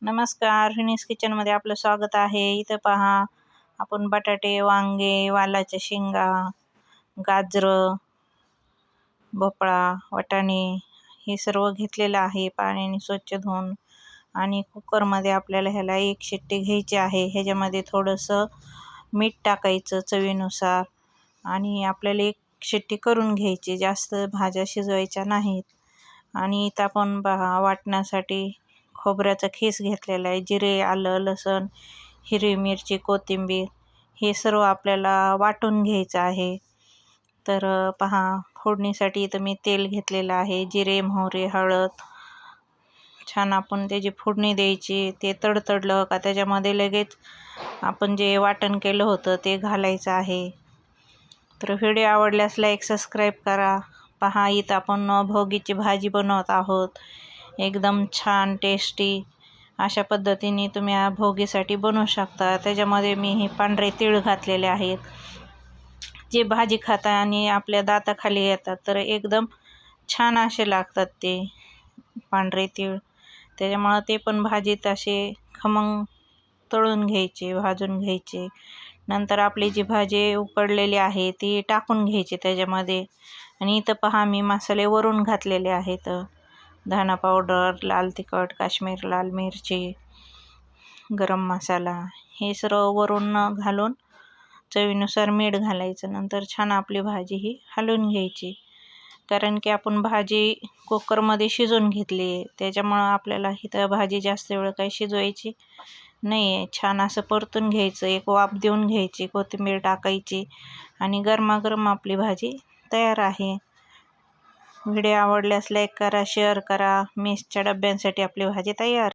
नमस्कार, हिनीस किचनमध्ये आपलं स्वागत आहे. इथं पहा, आपण बटाटे, वांगे, वालाच्या शेंगा, गाजरं, भोपळा, वाटाणे हे सर्व घेतलेलं आहे पाण्याने स्वच्छ धुवून. आणि कुकरमध्ये आपल्याला ह्याला एक शिट्टी घ्यायची आहे. ह्याच्यामध्ये थोडंसं मीठ टाकायचं चवीनुसार आणि आपल्याला एक शिट्टी करून घ्यायची, जास्त भाज्या शिजवायच्या नाहीत. आणि इथं आपण पहा वाटण्यासाठी खोबऱ्याचा खीस घेतलेला आहे. जिरे, आलं, लसूण, हिरवी मिरची, कोथिंबीर हे सर्व आपल्याला वाटून घ्यायचं आहे. तर पहा, फोडणीसाठी इथं मी तेल घेतलेलं आहे. जिरे, मोहरी, हळद छान आपण त्याची फोडणी द्यायची. ते तडतडलं का त्याच्यामध्ये लगेच आपण जे वाटण केलं होतं ते घालायचं आहे. तर व्हिडिओ आवडल्यास लाईक, सबस्क्राईब करा. पहा, इथं आपण भोगीची भाजी बनवत आहोत. एकदम छान टेस्टी अशा पद्धतीने तुम्ही भोगीसाठी बनवू शकता. त्याच्यामध्ये मी हे पांढरे तीळ घातलेले आहेत. जे भाजी खाता आणि आपल्या दाताखाली येतात तर एकदम छान असे लागतात ते पांढरे तीळ. त्याच्यामुळं ते पण भाजीत असे खमंग तळून घ्यायचे, भाजून घ्यायचे. नंतर आपली जी भाजी उकडलेली आहे ती टाकून घ्यायची त्याच्यामध्ये. आणि इथं पहा, मी मसाले वरून घातलेले आहेत. धना पावडर, लाल तिखट, काश्मीर लाल मिरची, गरम मसाला हे सर्व वरून घालून चवीनुसार मीठ घालायचं. नंतर छान आपली भाजी ही हलवून घ्यायची. कारण की आपण भाजी कुकरमध्ये शिजवून घेतली आहे, त्याच्यामुळं आपल्याला इथं भाजी जास्त वेळ काही शिजवायची नाही आहे. छान असं परतून घ्यायचं, एक वाफ देऊन घ्यायची, कोथिंबीर टाकायची आणि गरमागरम आपली भाजी तयार आहे. व्हिडिओ आवडल्यास लाईक करा, शेअर करा. मेसच्या डब्यांसाठी आपली भाजी तयार.